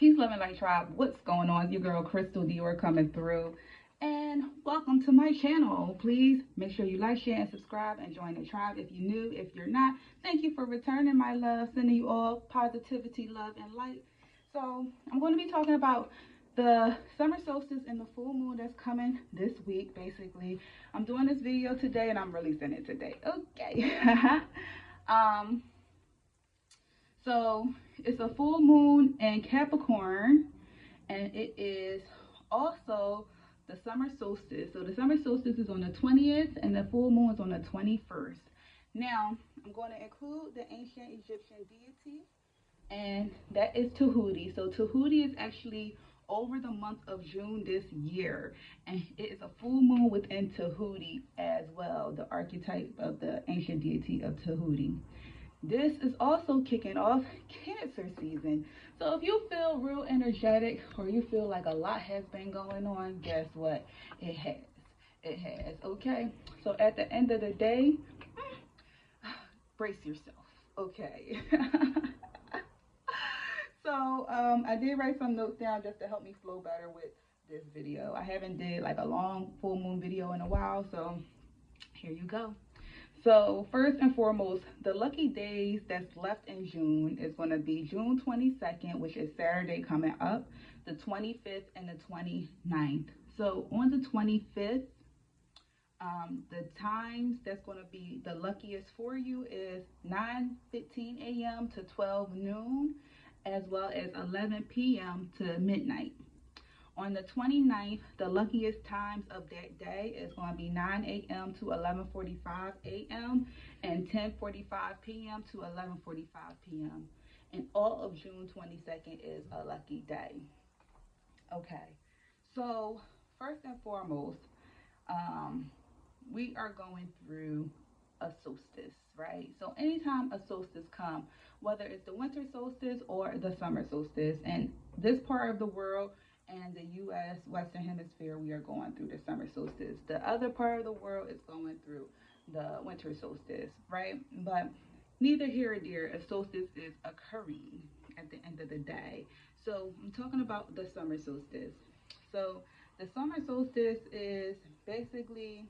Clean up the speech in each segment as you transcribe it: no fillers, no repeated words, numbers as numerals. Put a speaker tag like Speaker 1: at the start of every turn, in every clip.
Speaker 1: Peace, love, and light tribe. What's going on? It's your girl Crystal Dior coming through. And welcome to my channel. Please make sure you like, share, and subscribe and join the tribe if you're new. If you're not, thank you for returning my love. Sending you all positivity, love, and light. So I'm going to be talking about the summer solstice and the full moon that's coming this week. Basically, I'm doing this video today and I'm releasing it today. Okay. So it's a full moon in Capricorn, and it is also the summer solstice. So the summer solstice is on the 20th and the full moon is on the 21st. Now, I'm going to include the ancient Egyptian deity, and that is Tehuti. So Tehuti is actually over the month of June this year, and it is a full moon within Tehuti as well, the archetype of the ancient deity of Tehuti. This is also kicking off Cancer season. So if you feel real energetic or you feel like a lot has been going on, guess what? It has. It has, okay? So at the end of the day, brace yourself, okay? So I did write some notes down just to help me flow better with this video. I haven't did like a long full moon video in a while, so here you go. So first and foremost, the lucky days that's left in June is going to be June 22nd, which is Saturday coming up, the 25th and the 29th. So on the 25th, the times that's going to be the luckiest for you is 9:15 a.m. to 12 noon, as well as 11 p.m. to midnight. On the 29th, the luckiest times of that day is going to be 9 a.m. to 11:45 a.m. and 10:45 p.m. to 11:45 p.m. And all of June 22nd is a lucky day. Okay, so first and foremost, we are going through a solstice, right? So anytime a solstice comes, whether it's the winter solstice or the summer solstice, and this part of the world and the U.S. Western Hemisphere, we are going through the summer solstice. The other part of the world is going through the winter solstice, right? But neither here or there, a solstice is occurring at the end of the day. So I'm talking about the summer solstice. So the summer solstice is basically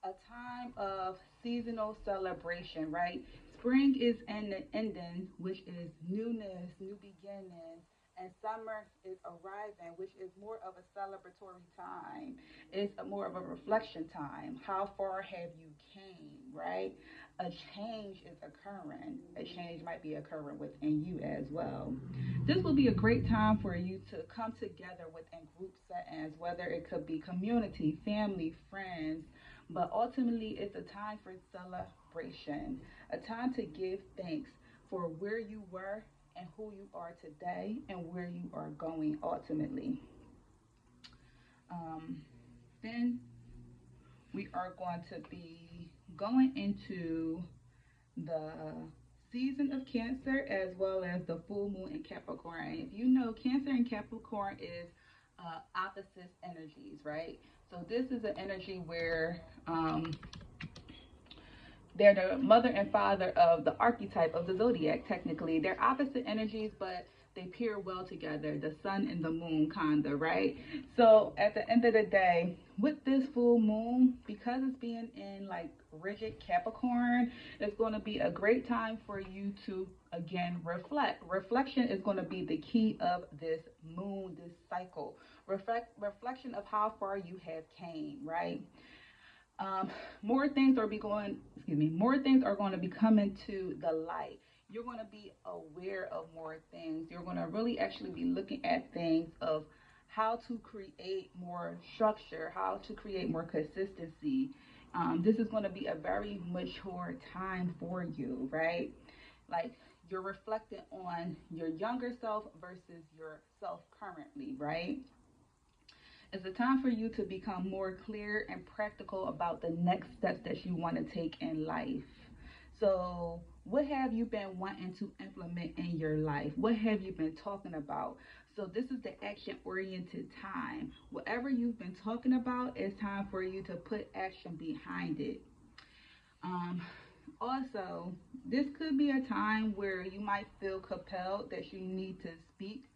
Speaker 1: a time of seasonal celebration, right? Spring is ending, which is newness, new beginnings, and summer is arriving, which is more of a celebratory time. It's more of a reflection time. How far have you came, right? A change is occurring. A change might be occurring within you as well. This will be a great time for you to come together within group settings, whether it could be community, family, friends, but ultimately it's a time for celebration, a time to give thanks for where you were and who you are today and where you are going ultimately. Then we are going to be going into the season of Cancer as well as the full moon in Capricorn. If you know, Cancer and Capricorn is opposite energies, right? So this is an energy where they're the mother and father of the archetype of the zodiac. Technically, they're opposite energies, but they pair well together, the sun and the moon, kinda, right? So at the end of the day, with this full moon, because it's being in like rigid Capricorn, it's going to be a great time for you to again reflect. Reflection is going to be the key of this moon, this cycle. Reflection of how far you have came, right? More things are going to be coming to the light. You're going to be aware of more things. You're going to really actually be looking at things of how to create more structure, how to create more consistency. This is going to be a very mature time for you, right? Like you're reflecting on your younger self versus yourself currently, right? It's a time for you to become more clear and practical about the next steps that you want to take in life. So what have you been wanting to implement in your life? What have you been talking about? So this is the action-oriented time. Whatever you've been talking about, it's time for you to put action behind it. Also, this could be a time where you might feel compelled that you need to speak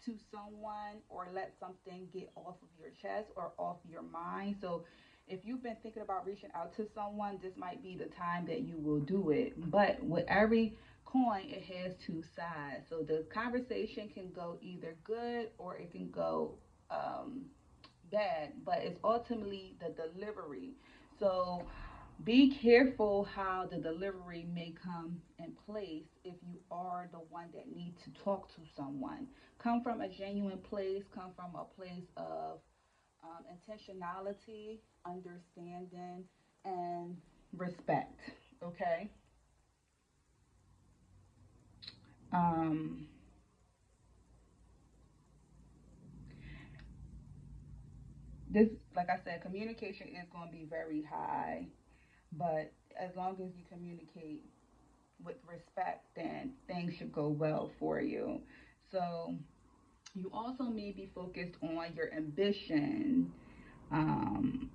Speaker 1: to someone or let something get off of your chest or off your mind. So if you've been thinking about reaching out to someone, this might be the time that you will do it. But with every coin, it has two sides. So the conversation can go either good or it can go bad, but it's ultimately the delivery. So be careful how the delivery may come in place if you are the one that needs to talk to someone. Come from a genuine place, come from a place of intentionality, understanding, and respect. Okay. Um, this, like I said, communication is going to be very high, but as long as you communicate with respect, then things should go well for you. So you also may be focused on your ambition, um,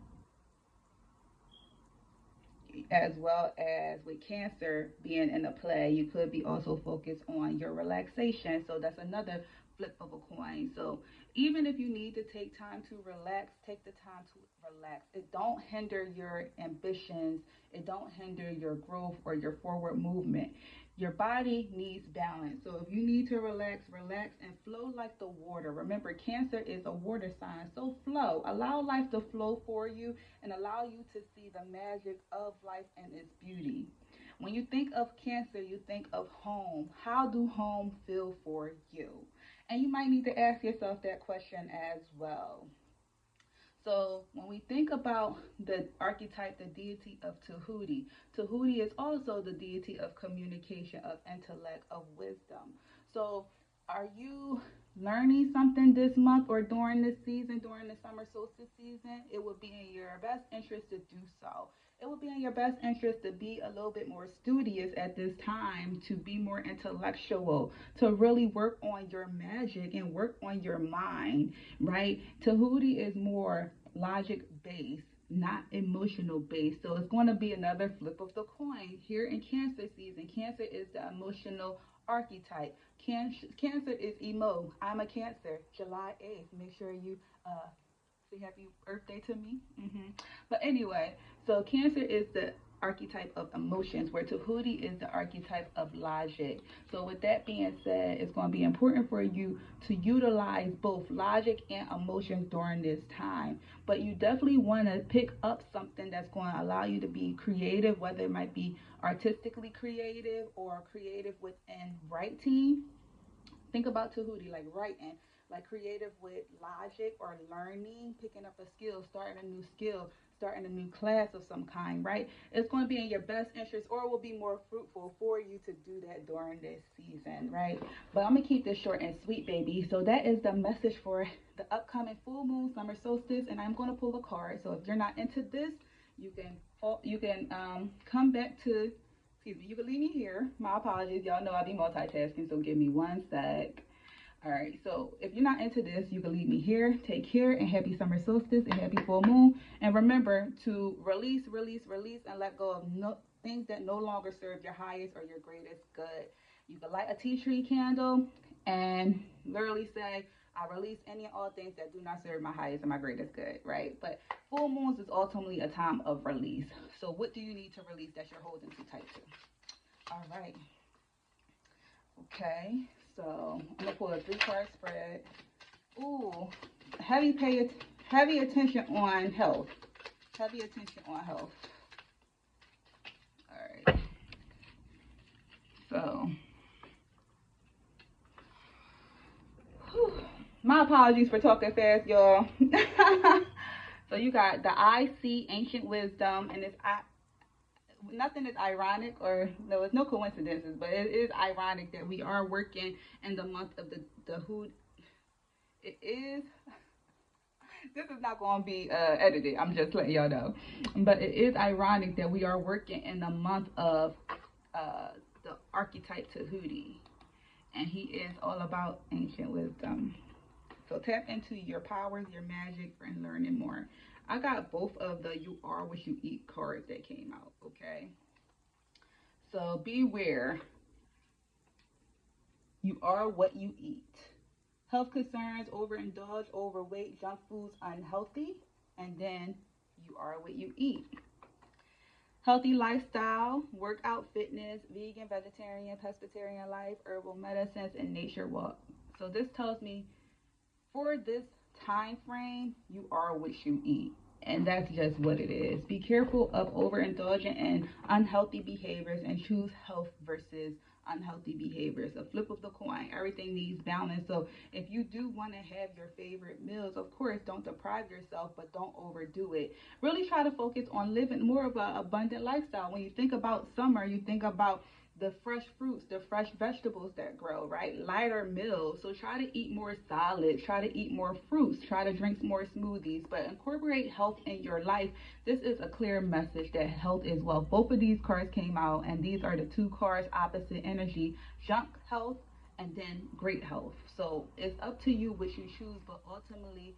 Speaker 1: as well as with Cancer being in the play, you could be also focused on your relaxation. So that's another flip of a coin. So even if you need to take time to relax, take the time to relax. It don't hinder your ambitions. It don't hinder your growth or your forward movement. Your body needs balance. So if you need to relax, relax and flow like the water. Remember, Cancer is a water sign. So flow. Allow life to flow for you and allow you to see the magic of life and its beauty. When you think of Cancer, you think of home. How do home feel for you? And you might need to ask yourself that question as well. So when we think about the archetype, the deity of Tehuti, Tehuti is also the deity of communication, of intellect, of wisdom. So are you learning something this month or during this season, during the summer solstice season? It would be in your best interest to do so. It would be in your best interest to be a little bit more studious at this time, to be more intellectual, to really work on your magic and work on your mind, right? Tahuti is more logic based, not emotional based. So it's going to be another flip of the coin here in Cancer season. Cancer is the emotional archetype. Cancer is emo. I'm a Cancer. July 8th. Make sure you say happy birthday to me. But anyway, so Cancer is the archetype of emotions, where Tahuti is the archetype of logic. So with that being said, it's going to be important for you to utilize both logic and emotions during this time. But you definitely want to pick up something that's going to allow you to be creative, whether it might be artistically creative or creative within writing. Think about Tahuti, like writing, like creative with logic or learning, picking up a skill, starting a new skill, starting a new class of some kind, right? It's going to be in your best interest, or it will be more fruitful for you to do that during this season, right? But I'm going to keep this short and sweet, baby. So that is the message for the upcoming full moon, summer solstice, and I'm going to pull a card. So if you're not into this, you can come back to, excuse me, you can leave me here. My apologies. Y'all know I be multitasking, so give me one sec. All right, so if you're not into this, you can leave me here. Take care and happy summer solstice and happy full moon. And remember to release, release, release, and let go of things that no longer serve your highest or your greatest good. You can light a tea tree candle and literally say, I release any and all things that do not serve my highest and my greatest good, right? But full moons is ultimately a time of release. So what do you need to release that you're holding too tight to? All right. Okay, so I'm gonna pull a 3-card spread. Ooh, heavy attention on health. Heavy attention on health. All right. So, whew, my apologies for talking fast, y'all. So you got the I see ancient wisdom, and nothing is ironic, or there was no coincidences, but it is ironic that we are working in the month of the Hood. It is. This is not going to be edited. I'm just letting y'all know, but it is ironic that we are working in the month of the archetype Tehuti, and he is all about ancient wisdom. So tap into your powers, your magic, and learning more. I got both of the You Are What You Eat cards that came out, okay? So beware. You are what you eat. Health concerns, overindulge, overweight, junk foods, unhealthy, and then you are what you eat. Healthy lifestyle, workout, fitness, vegan, vegetarian, pescatarian life, herbal medicines, and nature walk. So this tells me for this time frame, you are what you eat. And that's just what it is. Be careful of overindulging in unhealthy behaviors and choose health versus unhealthy behaviors. A flip of the coin. Everything needs balance. So if you do want to have your favorite meals, of course, don't deprive yourself, but don't overdo it. Really try to focus on living more of an abundant lifestyle. When you think about summer, you think about the fresh fruits, the fresh vegetables that grow, right? Lighter meals. So try to eat more solids, try to eat more fruits, try to drink more smoothies, but incorporate health in your life. This is a clear message that health is wealth. Both of these cards came out, and these are the two cards opposite energy: junk health and then great health. So it's up to you what you choose, but ultimately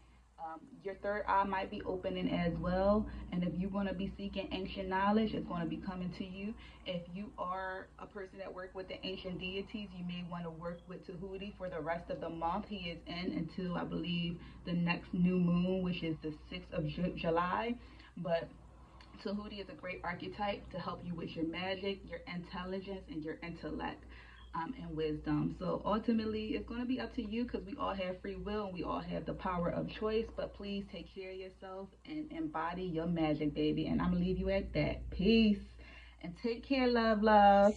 Speaker 1: your third eye might be opening as well. And if you're going to be seeking ancient knowledge, it's going to be coming to you. If you are a person that work with the ancient deities, you may want to work with Tehuti for the rest of the month. He is in until, I believe, the next new moon, which is the 6th of July. But Tahuti is a great archetype to help you with your magic, your intelligence, and your intellect, and wisdom. So ultimately, it's going to be up to you because we all have free will and we all have the power of choice. But please take care of yourself and embody your magic, baby. And I'm going to leave you at that. Peace. And take care, love, love.